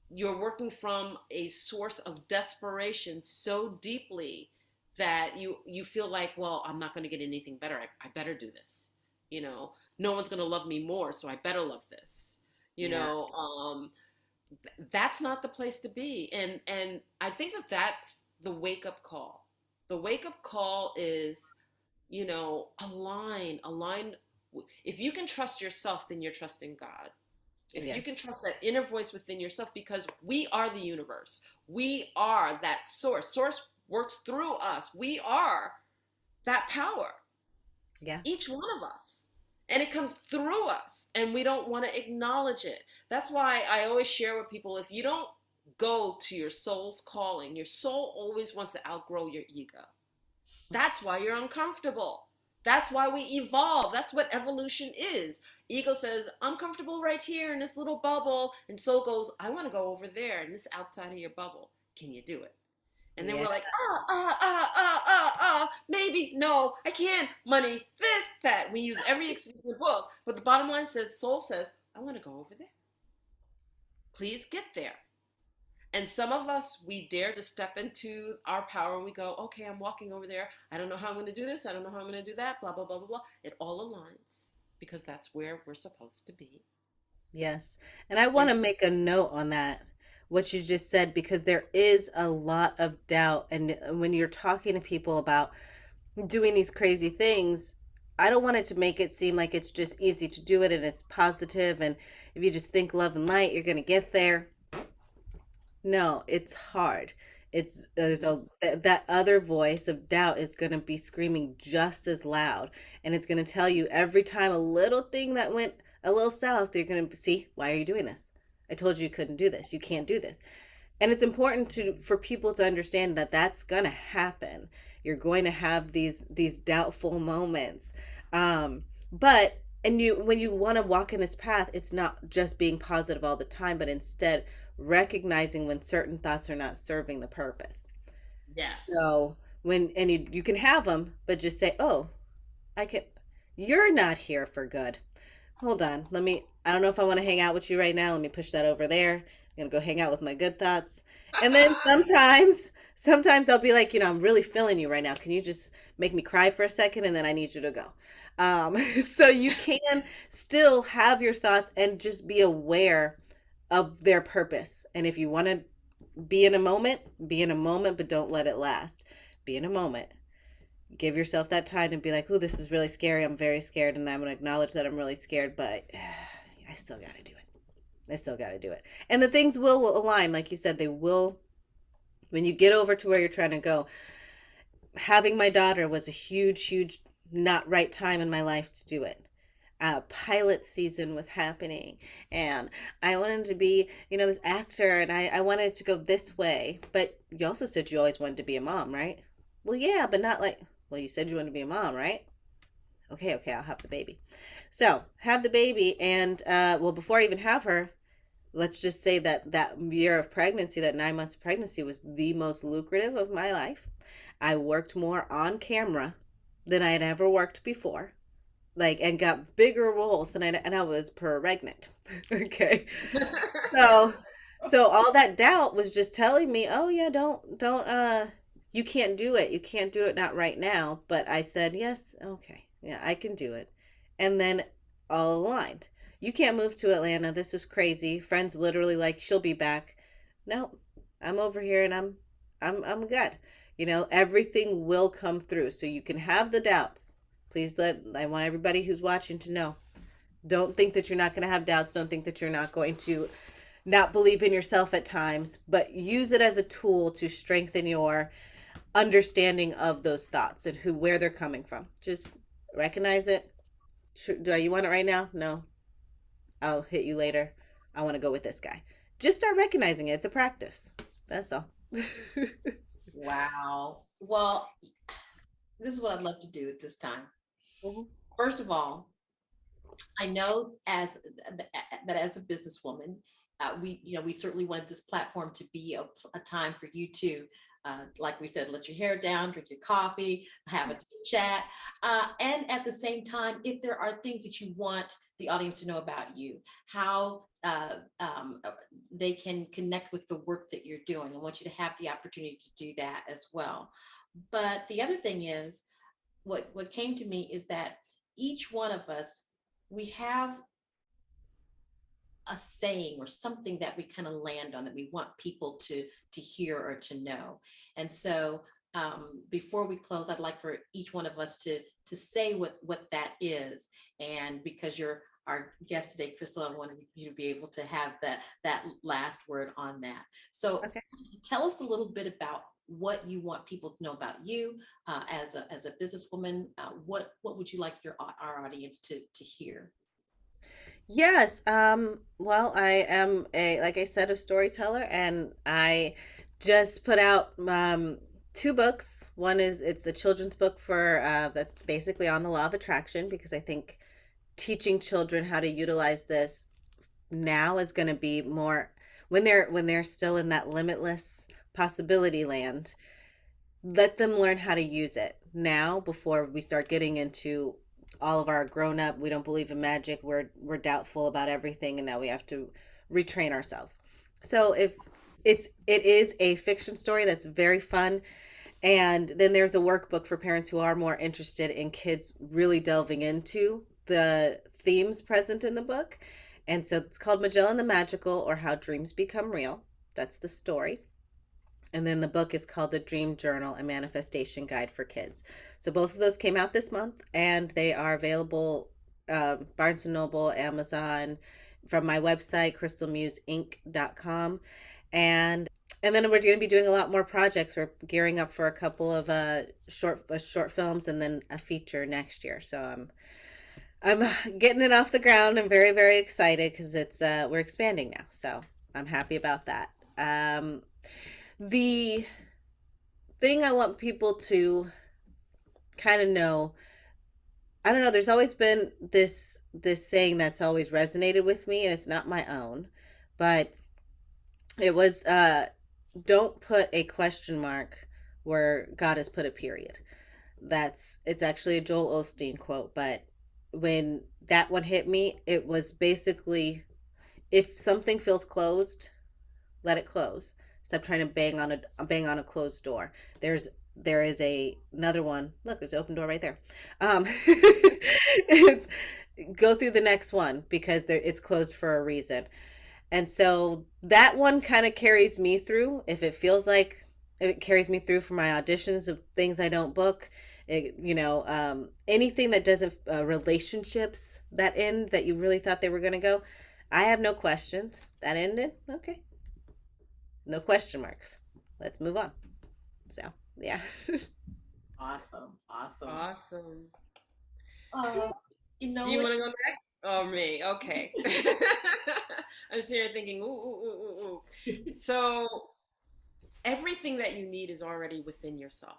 you're working from a source of desperation so deeply that you feel like, well, I'm not going to get anything better. I better do this. No one's going to love me more, so I better love this. You Yeah. know, that's not the place to be. And I think that's the wake up call. The wake up call is, align. If you can trust yourself, then you're trusting God. If Yeah. you can trust that inner voice within yourself, because we are the universe, we are that source. Source works through us. We are that power, Yeah. each one of us. And it comes through us, and we don't want to acknowledge it. That's why I always share with people, if you don't go to your soul's calling, your soul always wants to outgrow your ego. That's why you're uncomfortable. That's why we evolve. That's what evolution is. Ego says, I'm comfortable right here in this little bubble. And soul goes, I want to go over there in this outside of your bubble. Can you do it? And then Yeah. we're like, maybe, no, I can't, money, this, that. We use every excuse in the book. But the bottom line says, soul says, I want to go over there. Please get there. And some of us, we dare to step into our power and we go, okay, I'm walking over there. I don't know how I'm going to do this. I don't know how I'm going to do that. Blah, blah, blah, blah, blah. It all aligns because that's where we're supposed to be. Yes. And I want And to make a note on that, what you just said, because there is a lot of doubt. And when you're talking to people about doing these crazy things, I don't want it to make it seem like it's just easy to do it and it's positive, and if you just think love and light, you're going to get there. No, it's hard. It's there's a that other voice of doubt is going to be screaming just as loud, and it's going to tell you every time a little thing that went a little south, you're going to see, why are you doing this? I told you you couldn't do this. You can't do this. And it's important to for people to understand that that's going to happen. You're going to have these doubtful moments. But and you when you want to walk in this path, it's not just being positive all the time, but instead recognizing when certain thoughts are not serving the purpose. yes. So when and you can have them, but just say, "Oh, I can. You're not here for good. Hold on. Let me. I don't know if I want to hang out with you right now. Let me push that over there. I'm gonna go hang out with my good thoughts." And then sometimes I'll be like, I'm really feeling you right now. Can you just make me cry for a second, and then I need you to go. So you can still have your thoughts and just be aware of their purpose. And if you want to be in a moment, but don't let it last. Be in a moment. Give yourself that time and be like, oh, this is really scary. I'm very scared. And I'm going to acknowledge that I'm really scared, but I still got to do it. I still got to do it. And the things will align. Like you said, they will. When you get over to where you're trying to go, having my daughter was a huge, not right time in my life to do it. Pilot season was happening, and I wanted to be, this actor, and I wanted to go this way. But you also said you always wanted to be a mom, right? Well, yeah, but not like, well, you said you wanted to be a mom, right? Okay, I'll have the baby. So have the baby, and well, before I even have her, let's just say that year of pregnancy, that 9 months of pregnancy, was the most lucrative of my life. I worked more on camera than I had ever worked before, like, and got bigger roles than I was pregnant. Okay. So all that doubt was just telling me, oh yeah, don't you can't do it. You can't do it, not right now. But I said, yes, okay. Yeah, I can do it. And then all aligned. You can't move to Atlanta. This is crazy. Friends literally like, she'll be back. No, I'm over here and I'm good. Everything will come through. So you can have the doubts. I want everybody who's watching to know. Don't think that you're not going to have doubts. Don't think that you're not going to not believe in yourself at times, but use it as a tool to strengthen your understanding of those thoughts and where they're coming from. Just recognize it. Do you want it right now? No. I'll hit you later. I want to go with this guy. Just start recognizing it. It's a practice. That's all. Wow. Well, this is what I'd love to do at this time. Mhm. First of all, I know that as a businesswoman, we certainly wanted this platform to be a time for you to, like we said, let your hair down, drink your coffee, have a chat, and at the same time, if there are things that you want the audience to know about you, how they can connect with the work that you're doing. I want you to have the opportunity to do that as well. But the other thing is, what came to me is that each one of us, we have a saying or something that we kind of land on that we want people to hear or to know. And so before we close, I'd like for each one of us to say what that is. And because you're our guest today, Krystal, I wanted you to be able to have that last word on that. So Okay. tell us a little bit about what you want people to know about you as a businesswoman. What would you like our audience to hear? Yes. Well, I am like I said, a storyteller, and I just put out two books. One is it's a children's book for that's basically on the law of attraction, because I think teaching children how to utilize this now is going to be more when they're still in that limitless possibility land. Let them learn how to use it now before we start getting into all of our grown up, we don't believe in magic, we're doubtful about everything, and now we have to retrain ourselves. So if it is a fiction story that's very fun, and then there's a workbook for parents who are more interested in kids really delving into the themes present in the book. And so it's called Magellan the Magical, or How Dreams Become Real. That's the story. And then the book is called The Dream Journal, a Manifestation Guide for Kids. So both of those came out this month, and they are available Barnes & Noble, Amazon, from my website, crystalmuseinc.com. And then we're going to be doing a lot more projects. We're gearing up for a couple of short films, and then a feature next year. So I'm getting it off the ground. I'm very, very excited because it's we're expanding now. So I'm happy about that. The thing I want people to kind of know, I don't know, there's always been this saying that's always resonated with me, and it's not my own, but it was don't put a question mark where God has put a period. It's actually a Joel Osteen quote, but when that one hit me, it was basically, if something feels closed, let it close. Stop trying to bang on a closed door. There is another one. Look, there's an open door right there. It's go through the next one, because it's closed for a reason. And so that one kind of carries me through. If it feels like it carries me through for my auditions of things I don't book, anything that doesn't relationships that end that you really thought they were going to go. I have no questions. That ended. Okay. No question marks. Let's move on. So, yeah. Awesome. Awesome. Uh, Do you want to go next? Oh, me. Okay. I'm sitting here thinking, ooh, ooh, ooh, ooh, ooh. So, everything that you need is already within yourself.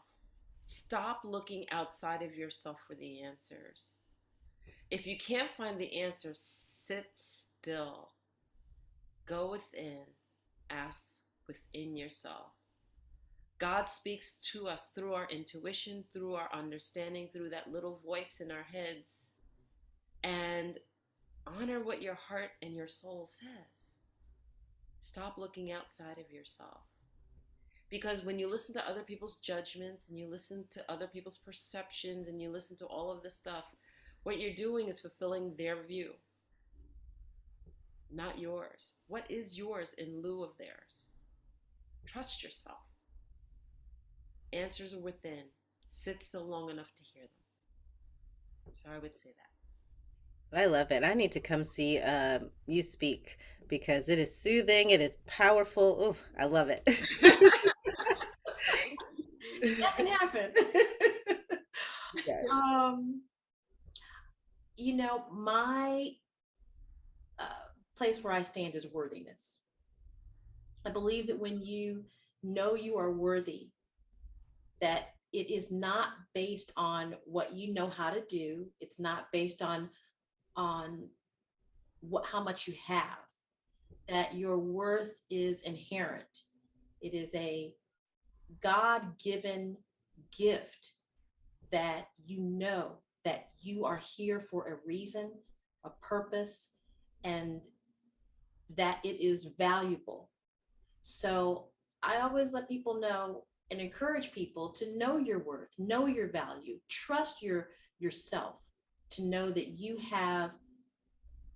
Stop looking outside of yourself for the answers. If you can't find the answer, sit still. Go within. Ask within yourself. God speaks to us through our intuition, through our understanding, through that little voice in our heads. And honor what your heart and your soul says. Stop looking outside of yourself. Because when you listen to other people's judgments, and you listen to other people's perceptions, and you listen to all of this stuff, what you're doing is fulfilling their view, not yours. What is yours in lieu of theirs? Trust yourself. Answers are within. Sit still long enough to hear them. So I would say that. I love it. I need to come see you speak, because it is soothing. It is powerful. Oh, I love it. That can happen. Yes. My place where I stand is worthiness. I believe that when you know you are worthy, that it is not based on what you know how to do. It's not based on how much you have. That your worth is inherent. It is a God-given gift, that you know that you are here for a reason, a purpose, and that it is valuable. So I always let people know and encourage people to know your worth, know your value, trust yourself, to know that you have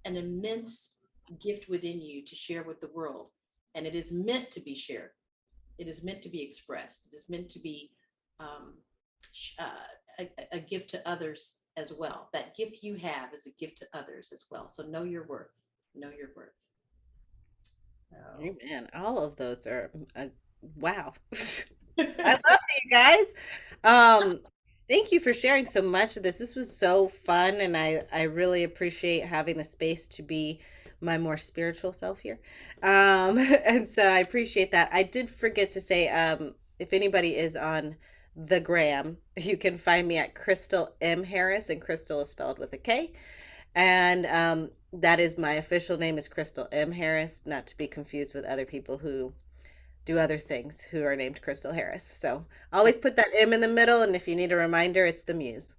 an immense gift within you to share with the world. And it is meant to be shared. It is meant to be expressed. It is meant to be a gift to others as well. That gift you have is a gift to others as well. So know your worth. Know your worth. So. Amen. All of those are wow. I love it, you guys. Thank you for sharing so much of this. This was so fun, and I really appreciate having the space to be my more spiritual self here. And so I appreciate that. I did forget to say, if anybody is on the gram, you can find me at Krystal M. Harris, and Krystal is spelled with a K. And that is my official name is Krystal M. Harris, not to be confused with other people who do other things who are named Krystal Harris. So always put that M in the middle, and if you need a reminder, it's the muse.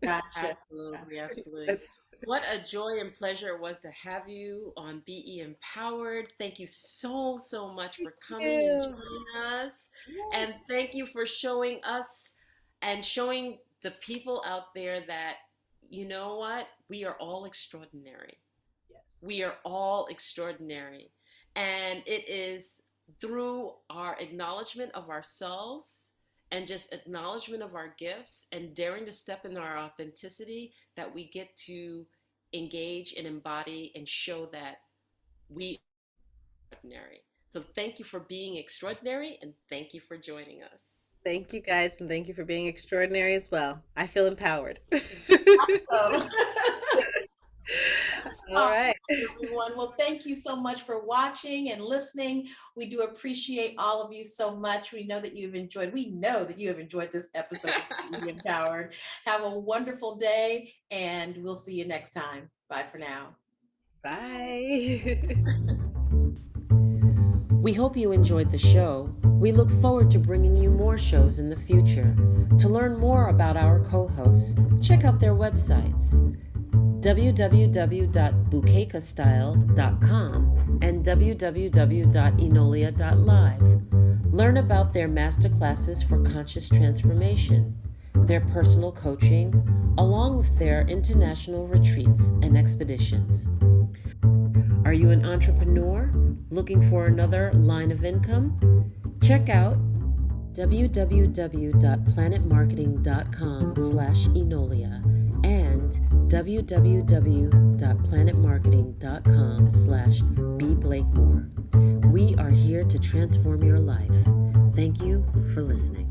Gotcha. Absolutely, Gotcha. absolutely. What a joy and pleasure it was to have you on BE Empowered. Thank you so, so much for coming and joining us. And thank you for showing us and showing the people out there that, you know what? We are all extraordinary. Yes. We are all extraordinary. And it is through our acknowledgement of ourselves and just acknowledgement of our gifts and daring to step in our authenticity that we get to engage and embody and show that we are extraordinary. So thank you for being extraordinary and thank you for joining us. Thank you guys, and thank you for being extraordinary as well. I feel empowered. All right. Everyone. Well, thank you so much for watching and listening. We do appreciate all of you so much. We know that you have enjoyed this episode of Be Empowered. Have a wonderful day, and we'll see you next time. Bye for now. Bye. We hope you enjoyed the show. We look forward to bringing you more shows in the future. To learn more about our co-hosts, check out their websites, www.bukekastyle.com and www.enolia.live. Learn about their masterclasses for conscious transformation, their personal coaching, along with their international retreats and expeditions. Are you an entrepreneur looking for another line of income? Check out www.planetmarketing.com/Enolia and www.planetmarketing.com/bblakemore. We are here to transform your life. Thank you for listening.